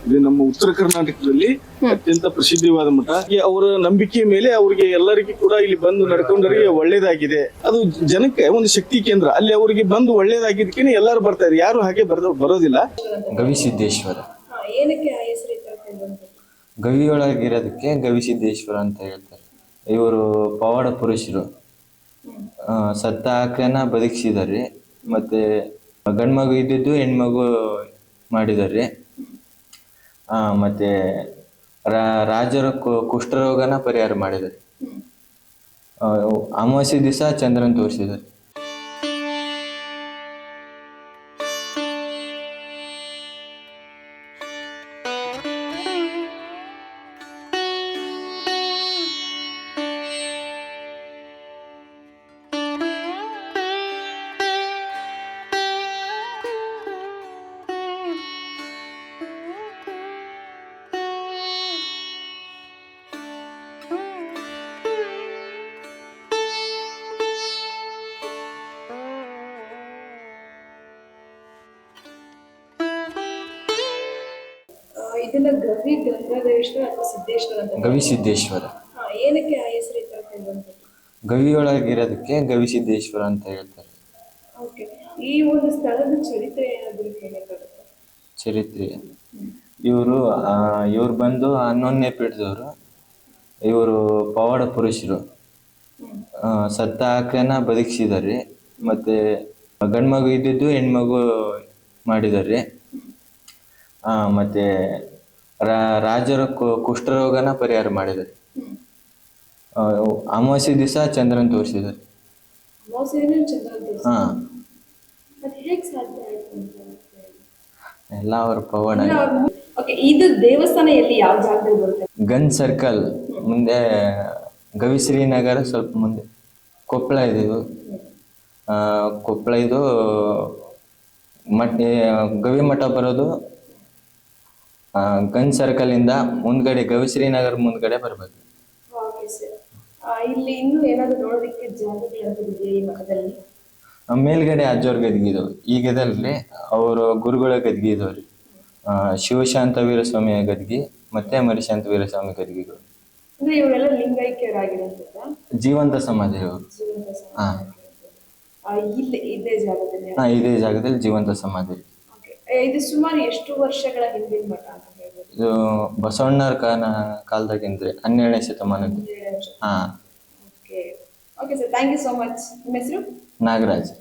ಇದು ನಮ್ಮ ಉತ್ತರ ಕರ್ನಾಟಕದಲ್ಲಿ ಅತ್ಯಂತ ಪ್ರಸಿದ್ಧವಾದ ಮಠ. ಅವರ ನಂಬಿಕೆ ಮೇಲೆ ಅವರಿಗೆ ಎಲ್ಲರಿಗೂ ಕೂಡ ಇಲ್ಲಿ ಬಂದು ನಡ್ಕೊಂಡವರಿಗೆ ಒಳ್ಳೇದಾಗಿದೆ. ಅದು ಜನಕ್ಕೆ ಒಂದು ಶಕ್ತಿ ಕೇಂದ್ರ. ಅಲ್ಲಿ ಅವರಿಗೆ ಬಂದು ಒಳ್ಳೇದಾಗಿದ್ದಕ್ಕೆ ಎಲ್ಲರೂ ಬರ್ತಾರೆ, ಯಾರು ಹಾಗೆ ಬರೋದಿಲ್ಲ. ಗವಿಸಿದ್ದೇಶ್ವರ ಏನಕ್ಕೆ ಆ ಹೆಸರು ಈ ತರ ಬಂತು? ಗವಿಯೊಳಗಿರೋದಕ್ಕೆ ಗವಿಸಿದ್ದೇಶ್ವರ ಅಂತ ಹೇಳ್ತಾರೆ. ಇವರು ಪವಾಡ ಪುರುಷರು, ಸತ್ತ ಆಕೆನ ಬದುಕಿಸಿದಾರೆ. ಮತ್ತೆ ಗಂಡ್ಮಗು ಇದ್ದಿದ್ದು ಹೆಣ್ಮಗು ಮಾಡಿದಾರೆ. ಮತ್ತೆ ರಾಜರ ಕುಷ್ಠರೋಗನ ಪರಿಹಾರ ಮಾಡಿದ್ದಾರೆ. ಅಮಾವಾಸ್ಯೆ ದಿವಸ ಚಂದ್ರನ್ ತೋರಿಸಿದ್ದಾರೆ. ಇದನ್ನ ಗವಿ ಗಂಗಾಧರೇಶ್ವರ ಅಥವಾ ಸಿದ್ದೇಶ್ವರ ಅಂತ ಗವಿಸಿದ್ದೇಶ್ವರ ಏನಕ್ಕೆ ಆ ಹೆಸರು ಈ ತರ ಬಂತು? ಗವಿಯೊಳಗಿರೋದಕ್ಕೆ ಗವಿಸಿದ್ದೇಶ್ವರ ಅಂತ ಹೇಳ್ತಾರೆ. ಓಕೆ, ಈ ಒಂದು ಸ್ಥಳದ ಚರಿತ್ರೆ ಏನಾದರೂ ಹೇಳಬೇಕಾಗುತ್ತೆ? ಚರಿತ್ರೆ, ಇವ್ರು ಬಂದು 11ನೇ ಪೀಠದವರು. ಇವರು ಪವಾಡ ಪುರುಷರು, ಸತ್ತ ಆಕೆನ ಬದುಕಿಸಿದಾರೆ. ಮತ್ತೆ ಗಂಡ್ಮಗು ಇದ್ದಿದ್ದು ಹೆಣ್ಮಗು ಮಾಡಿದ್ದಾರೆ. ಮತ್ತೆ ರಾಜರ ಕುಷ್ಠರೋಗನ ಪರಿಹಾರ ಮಾಡಿದ್ದಾರೆ. ಅಮಾವಾಸ್ಯೆ ದಿವಸ ಚಂದ್ರನ್ ತೋರಿಸಿದ್ದಾರೆ. ಎಲ್ಲ ಅವ್ರ ಪವಾಡ. ಇದು ದೇವಸ್ಥಾನ ಎಲ್ಲಿ, ಯಾವ ಜಾಗದಲ್ಲಿ ಬರುತ್ತೆ? ಗನ್ ಸರ್ಕಲ್ ಮುಂದೆ, ಗವಿಶ್ರೀ ನಗರ ಸ್ವಲ್ಪ ಮುಂದೆ, ಕೊಪ್ಪಳ ಇದೆ ಇದು. ಕೊಪ್ಪಳ ಇದು ಗವಿ ಮಠ ಬರೋದು ಗನ್ ಸರ್ಕಲ್ ಇಂದ ಮುಂದ್ಗಡೆ, ಗವಿಶ್ರೀ ನಗರ ಮುಂದ್ಗಡೆ ಬರ್ಬೇಕು. ಇಲ್ಲಿ ಇನ್ನು ಏನಾದ್ರು ನೋಡೋದಕ್ಕೆ ಜಾಗಗಳಿದೆಯಾ ಈ ಮಠದಲ್ಲಿ? ಮೇಲ್ಗಡೆ ಅಜ್ಜೋರ್ ಗದ್ಗಿ ಇದಾವೆ. ಈ ಗದಲ್ರಿ ಅವರು ಗುರುಗಳ ಗದ್ಗಿ ಇದಾವ್ರಿ. ಶಿವಶಾಂತ ವೀರಸ್ವಾಮಿಯ ಗದ್ಗಿ ಮತ್ತೆ ಮರಿಶಾಂತ ವೀರಸ್ವಾಮಿ ಗದ್ಗಿಗಳು. ಅಂದ್ರೆ ಇವರೆಲ್ಲ ಲಿಂಗೈಕ್ಯರಾಗಿರುವಂತದ್ದಾ? ಜೀವಂತ ಸಮಾಧಿ ಅವರು. ಇದೇ ಜಾಗದಲ್ಲಿ ಜೀವಂತ ಸಮಾಧಿ. ಇದು ಸುಮಾರು ಎಷ್ಟು ವರ್ಷಗಳ ಹಿಂದಿನ ಮಠ ಅಂತ ಹೇಳ್ಬೋದು? ಇದು ಬಸವಣ್ಣರ ಕಾಲದಾಗಿಂದ್ರಿ, 12ನೇ ಶತಮಾನದ. Okay sir, thank you so much. ನಿಮ್ಮ ಹೆಸರು? ನಾಗರಾಜ್.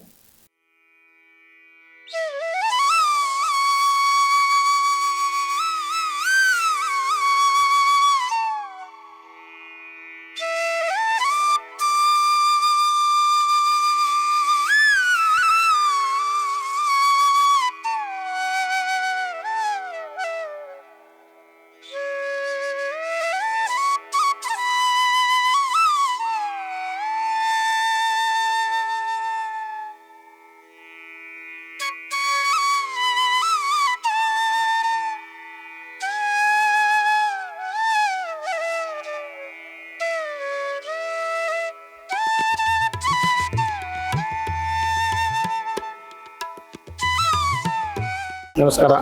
ನಮಸ್ಕಾರ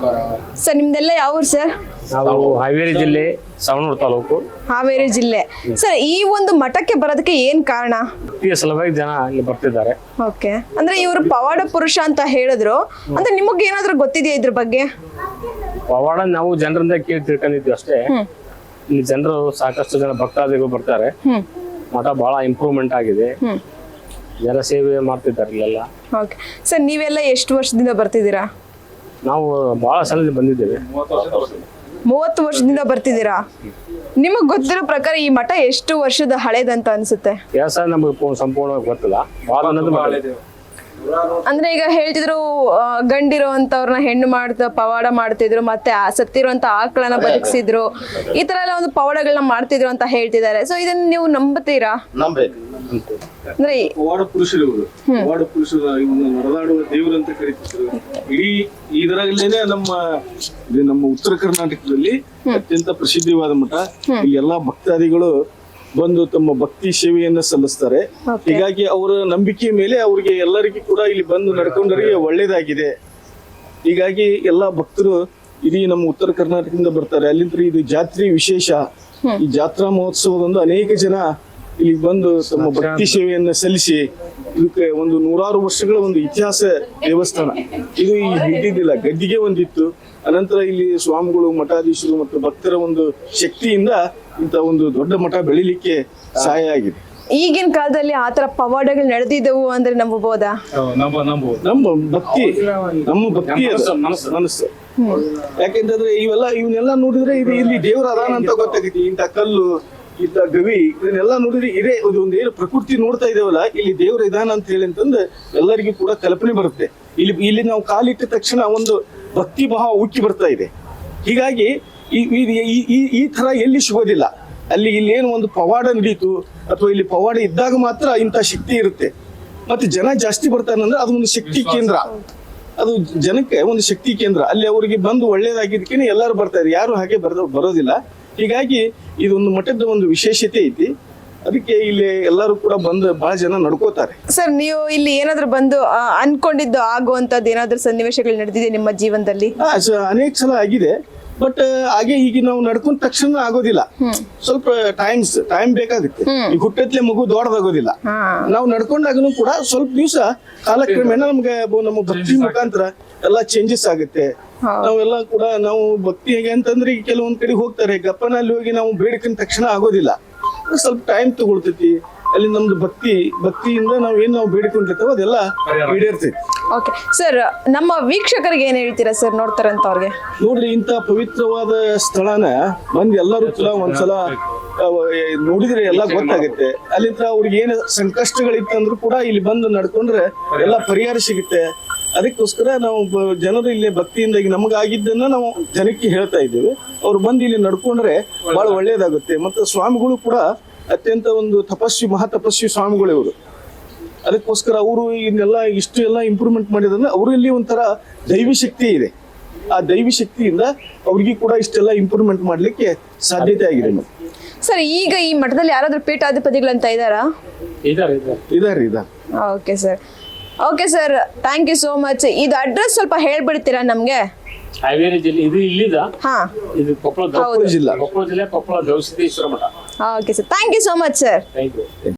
ಸರ್, ನಿಮ್ದೆಲ್ಲ ಯಾವ ಊರು ಸರ್? ನಾವು ಹಾವೇರಿ ಜಿಲ್ಲೆ ಸವಣೂರು ತಾಲೂಕು. ಹಾವೇರಿ ಜಿಲ್ಲೆ. ಸರ್, ಈ ಒಂದು ಮಠಕ್ಕೆ ಬರೋದಕ್ಕೆ ಏನ್ ಕಾರಣ? ಈ ಸಲುವಾಗಿ ಜನ ಇಲ್ಲಿ ಬರ್ತಿದ್ದಾರೆ. ಓಕೆ, ಅಂದ್ರೆ ಇವರು ಪವಾಡ ಪುರುಷ ಅಂತ ಹೇಳಿದ್ರು, ಅಂದ್ರೆ ನಿಮಗೆ ಏನಾದ್ರೂ ಗೊತ್ತಿದೆಯಾ ಇದ್ರ ಬಗ್ಗೆ? ಪವಾಡ ನಾವು ಜನರಿಂದ ಕೇಳಿ ತಿಳ್ಕೊಂಡಿದ್ವಿ ಅಷ್ಟೇ. ಇಲ್ಲಿ ಜನರು ಸಾಕಷ್ಟು ಜನ ಭಕ್ತಾದಿಗಳು ಬರ್ತಾರೆ. ಮಠ ಬಹಳ ಇಂಪ್ರೂವ್ಮೆಂಟ್ ಆಗಿದೆ, ಜನ ಸೇವೆ ಮಾಡ್ತಿದ್ದಾರೆ ಇಲ್ಲೆಲ್ಲ. ಓಕೆ ಸರ್, ನೀವೆಲ್ಲ ಎಷ್ಟು ವರ್ಷದಿಂದ ಬರ್ತಿದ್ದೀರಾ? ನಾವು ಬಹಳ ಸಲ ಬಂದಿದ್ದೇವೆ. 30 ವರ್ಷದಿಂದ ಬರ್ತಿದ್ದೀರಾ? ನಿಮಗ್ ಗೊತ್ತಿರೋ ಪ್ರಕಾರ ಈ ಮಠ ಎಷ್ಟು ವರ್ಷದ ಹಳೇದಂತ ಅನ್ಸುತ್ತೆ? ಕೆಲಸ ನಮಗೆ ಸಂಪೂರ್ಣವಾಗಿ ಗೊತ್ತಿಲ್ಲ. ಬಹಳ ಅಂದ್ರೆ ಈಗ ಹೇಳ್ತಿದ್ರು, ಗಂಡಿರುವಂತವ್ರನ್ನ ಹೆಣ್ಣು ಪವಾಡ ಮಾಡ್ತಿದ್ರು, ಮತ್ತೆ ಸತ್ತಿರುವಂತ ಆಕಳನ್ನ ಬದುಕಿಸಿದ್ರು, ಈ ತರ ಎಲ್ಲ ಒಂದು ಪವಾಡಗಳನ್ನ ಮಾಡ್ತಿದ್ರು ಅಂತ ಹೇಳ್ತಿದ್ದಾರೆ. ಸೊ ಇದನ್ನ ನೀವು ನಂಬುತ್ತೀರಾ? ಅಂದ್ರೆ ಪವಾಡ ಪುರುಷರು ಇವರು, ಪವಾಡ ಪುರುಷರು ನಡೆದಾಡುವ ದೇವರು ಅಂತ ಕರೀತಿದ್ರು. ಇಡೀ ಇದರಲ್ಲೇನೆ ನಮ್ಮ ಉತ್ತರ ಕರ್ನಾಟಕದಲ್ಲಿ ಅತ್ಯಂತ ಪ್ರಸಿದ್ಧವಾದ ಮಠ. ಇಲ್ಲಿ ಎಲ್ಲಾ ಭಕ್ತಾದಿಗಳು ಬಂದು ತಮ್ಮ ಭಕ್ತಿ ಸೇವೆಯನ್ನ ಸಲ್ಲಿಸ್ತಾರೆ. ಹೀಗಾಗಿ ಅವರ ನಂಬಿಕೆ ಮೇಲೆ ಅವರಿಗೆ ಎಲ್ಲರಿಗೂ ಕೂಡ ಇಲ್ಲಿ ಬಂದು ನಡ್ಕೊಂಡವರಿಗೆ ಒಳ್ಳೇದಾಗಿದೆ. ಹೀಗಾಗಿ ಎಲ್ಲಾ ಭಕ್ತರು ಇಡೀ ನಮ್ಮ ಉತ್ತರ ಕರ್ನಾಟಕದಿಂದ ಬರ್ತಾರೆ. ಅಲ್ಲಿಂದ ಇದು ಜಾತ್ರೆ ವಿಶೇಷ. ಈ ಜಾತ್ರಾ ಮಹೋತ್ಸವದಂದು ಅನೇಕ ಜನ ಇಲ್ಲಿ ಬಂದು ತಮ್ಮ ಭಕ್ತಿ ಸೇವೆಯನ್ನ ಸಲ್ಲಿಸಿ ಇದಕ್ಕೆ ಒಂದು 100 ವರ್ಷಗಳ ಒಂದು ಇತಿಹಾಸ ದೇವಸ್ಥಾನ. ಇದು ಈ ಹಿಡಿದಿಲ್ಲ, ಗದ್ದಿಗೆ ಒಂದಿತ್ತು. ಅನಂತರ ಇಲ್ಲಿ ಸ್ವಾಮಿಗಳು, ಮಠಾಧೀಶರು ಮತ್ತು ಭಕ್ತರ ಒಂದು ಶಕ್ತಿಯಿಂದ ಇಂಥ ಒಂದು ದೊಡ್ಡ ಮಠ ಬೆಳಿಲಿಕ್ಕೆ ಸಹಾಯ ಆಗಿದೆ. ಈಗಿನ ಕಾಲದಲ್ಲಿ ಆತರ ಪವಾಡಗಳು ನಡೆದಿದ್ದವು ಅಂದ್ರೆ ನಂಬಬಹುದಾ? ನಮ್ಮ ಭಕ್ತಿ ಅದು ಮನಸ್ಸು. ಯಾಕೆಂತಂದ್ರೆ ಇವನ್ನೆಲ್ಲ ನೋಡಿದ್ರೆ ಇದು ಇಲ್ಲಿ ದೇವರ ಅದಾನ ಅಂತ ಗೊತ್ತಾಗೈತಿ. ಇಂಥ ಕಲ್ಲು, ಇಂಥ ಗವಿ, ಇದನ್ನೆಲ್ಲ ನೋಡಿದ್ರೆ ಇದೇ ಒಂದು ಏನು ಪ್ರಕೃತಿ ನೋಡ್ತಾ ಇದೇವಲ್ಲ, ಇಲ್ಲಿ ದೇವರ ಇದಾನ ಅಂತ ಹೇಳಿ ಅಂತಂದು ಎಲ್ಲರಿಗೂ ಕೂಡ ಕಲ್ಪನೆ ಬರುತ್ತೆ. ಇಲ್ಲಿ ನಾವು ಕಾಲಿಟ್ಟ ತಕ್ಷಣ ಒಂದು ಭಕ್ತಿ ಭಾವ ಉಕ್ಕಿ ಬರ್ತಾ ಇದೆ. ಹೀಗಾಗಿ ಈ ತರ ಎಲ್ಲಿ ಸಿಗೋದಿಲ್ಲ. ಇಲ್ಲಿ ಏನು ಒಂದು ಪವಾಡ ನಡೀತು ಅಥವಾ ಇಲ್ಲಿ ಪವಾಡ ಇದ್ದಾಗ ಮಾತ್ರ ಇಂಥ ಶಕ್ತಿ ಇರುತ್ತೆ. ಮತ್ತೆ ಜನ ಜಾಸ್ತಿ ಬರ್ತಾರಂದ್ರೆ ಅದು ಒಂದು ಶಕ್ತಿ ಕೇಂದ್ರ, ಅದು ಜನಕ್ಕೆ ಒಂದು ಶಕ್ತಿ ಕೇಂದ್ರ. ಅಲ್ಲಿ ಅವರಿಗೆ ಬಂದು ಒಳ್ಳೇದಾಗಿದ್ದಕ್ಕೆ ಎಲ್ಲರೂ ಬರ್ತಾರೆ, ಯಾರು ಹಾಗೆ ಬರೋದಿಲ್ಲ. ಹೀಗಾಗಿ ಇದೊಂದು ಮಠದ ಒಂದು ವಿಶೇಷತೆ ಐತಿ. ಅದಕ್ಕೆ ಇಲ್ಲಿ ಎಲ್ಲರೂ ಕೂಡ ಬಂದು ಬಹಳ ಜನ ನಡ್ಕೋತಾರೆ. ಸರ್, ನೀವು ಇಲ್ಲಿ ಏನಾದ್ರು ಬಂದು ಅನ್ಕೊಂಡಿದ್ದು ಆಗುವಂತದ್ದು ಏನಾದ್ರು ಸನ್ನಿವೇಶಗಳು ನಡೆದಿದೆ ನಿಮ್ಮ ಜೀವನದಲ್ಲಿ? ಅನೇಕ ಸಲ ಆಗಿದೆ. ಬಟ್ ಹಾಗೆ ಈಗ ನಾವು ನಡ್ಕೊಂಡ ತಕ್ಷಣ ಆಗೋದಿಲ್ಲ, ಸ್ವಲ್ಪ ಟೈಮ್ ಬೇಕಾಗುತ್ತೆ. ಈಗ ಹುಟ್ಟತ್ಲೆ ಮಗು ದೊಡ್ಡದಾಗೋದಿಲ್ಲ. ನಾವು ನಡ್ಕೊಂಡಾಗನು ಕೂಡ ಸ್ವಲ್ಪ ದಿವಸ ಕಾಲಕ್ರಮೇಣ ನಮ್ಗೆ ನಮ್ಮ ಭಕ್ತಿ ಮುಖಾಂತರ ಎಲ್ಲ ಚೇಂಜಸ್ ಆಗುತ್ತೆ. ನಾವೆಲ್ಲ ಕೂಡ ನಾವು ಭಕ್ತಿ ಹೇಗೆ ಅಂತಂದ್ರೆ ಈಗ ಕೆಲವೊಂದ್ ಕಡೆ ಹೋಗ್ತಾರೆ, ಗಪ್ಪನಲ್ಲಿ ಹೋಗಿ ನಾವು ಬೇಡಿಕೊಂಡ ತಕ್ಷಣ ಆಗೋದಿಲ್ಲ, ಸ್ವಲ್ಪ ಟೈಮ್ ತಗೊಳ್ತೈತಿ. ಅಲ್ಲಿ ನಮ್ದು ಭಕ್ತಿಯಿಂದ ನಾವು ಬೇಡಿಕೊಂಡಿರ್ತೇವೆ ಅದೆಲ್ಲ ಈಡೇರ್ತೈತಿ. ಓಕೆ ಸರ್, ನಮ್ಮ ವೀಕ್ಷಕರಿಗೆ ಏನ್ ಹೇಳ್ತೀರಾ ಸರ್, ನೋಡ್ತಾರಂತವ್ರಿಗೆ? ನೋಡ್ರಿ, ಇಂತ ಪವಿತ್ರವಾದ ಸ್ಥಳನ ಬಂದು ಎಲ್ಲರೂ ಕೂಡ ಒಂದ್ಸಲ ನೋಡಿದ್ರೆ ಎಲ್ಲ ಗೊತ್ತಾಗುತ್ತೆ. ಅಲ್ಲಿಂದ ಅವ್ರಿಗೆ ಏನ್ ಸಂಕಷ್ಟಗಳಿತ್ತಂದ್ರೂ ಕೂಡ ಇಲ್ಲಿ ಬಂದು ನಡ್ಕೊಂಡ್ರೆ ಎಲ್ಲ ಪರಿಹಾರ ಸಿಗುತ್ತೆ. ಅದಕ್ಕೋಸ್ಕರ ನಾವು ಜನರು ಇಲ್ಲಿ ಭಕ್ತಿಯಿಂದ ಈಗ ನಮಗಾಗಿದ್ದನ್ನ ನಾವು ಜನಕ್ಕೆ ಹೇಳ್ತಾ ಇದ್ದೇವೆ. ಅವ್ರು ಬಂದು ಇಲ್ಲಿ ನಡ್ಕೊಂಡ್ರೆ ಬಹಳ ಒಳ್ಳೇದಾಗುತ್ತೆ. ಮತ್ತೆ ಸ್ವಾಮಿಗಳು ಕೂಡ ಅತ್ಯಂತ ಒಂದು ಮಹಾತಪಸ್ವಿ ಸ್ವಾಮಿಗಳು ಇವರು. ಅದಕ್ಕೋಸ್ಕರ ಅವರು ಇಷ್ಟು ಎಲ್ಲ ಇಂಪ್ರೂವ್ಮೆಂಟ್ ಮಾಡಿದ್ರೆ ಅವರಲ್ಲಿ ಒಂಥರ ದೈವಿ ಶಕ್ತಿ ಇದೆ. ಆ ದೈವಿ ಶಕ್ತಿಯಿಂದ ಅವ್ರಿಗೆ ಕೂಡ ಇಷ್ಟೆಲ್ಲ ಇಂಪ್ರೂವ್ಮೆಂಟ್ ಮಾಡ್ಲಿಕ್ಕೆ ಸಾಧ್ಯತೆ ಆಗಿದೆ. ಸರ್, ಈಗ ಈ ಮಠದಲ್ಲಿ ಯಾರಾದ್ರೂ ಪೀಠಾಧಿಪತಿಗಳಂತ ಇದ್ದಾರಾ? ಇದಾರೆ. Okay sir, thank you so much. ಇದು ಅಡ್ರೆಸ್ ಸ್ವಲ್ಪ ಹೇಳ್ಬಿಡ್ತೀರಾ ನಮ್ಗೆ? ಹಾವೇರಿ ಜಿಲ್ಲೆ, ಇದು ಇಲ್ಲಿದ, ಇದು ಕೊಪ್ಪಳ ಜಿಲ್ಲಾ, ಕೊಪ್ಪಳ ಜಿಲ್ಲೆ, Koppal Gavisiddeshwara Math. Okay sir, thank you so much sir. Thank you.